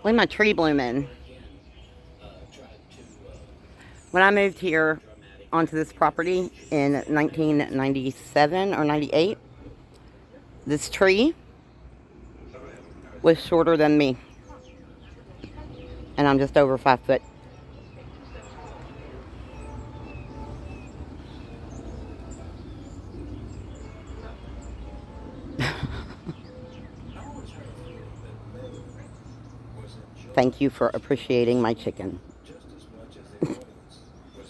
Look at my tree blooming. When I moved here onto this property in 1997 or 98, this tree was shorter than me. And I'm just over 5 foot. Thank you for appreciating my chicken.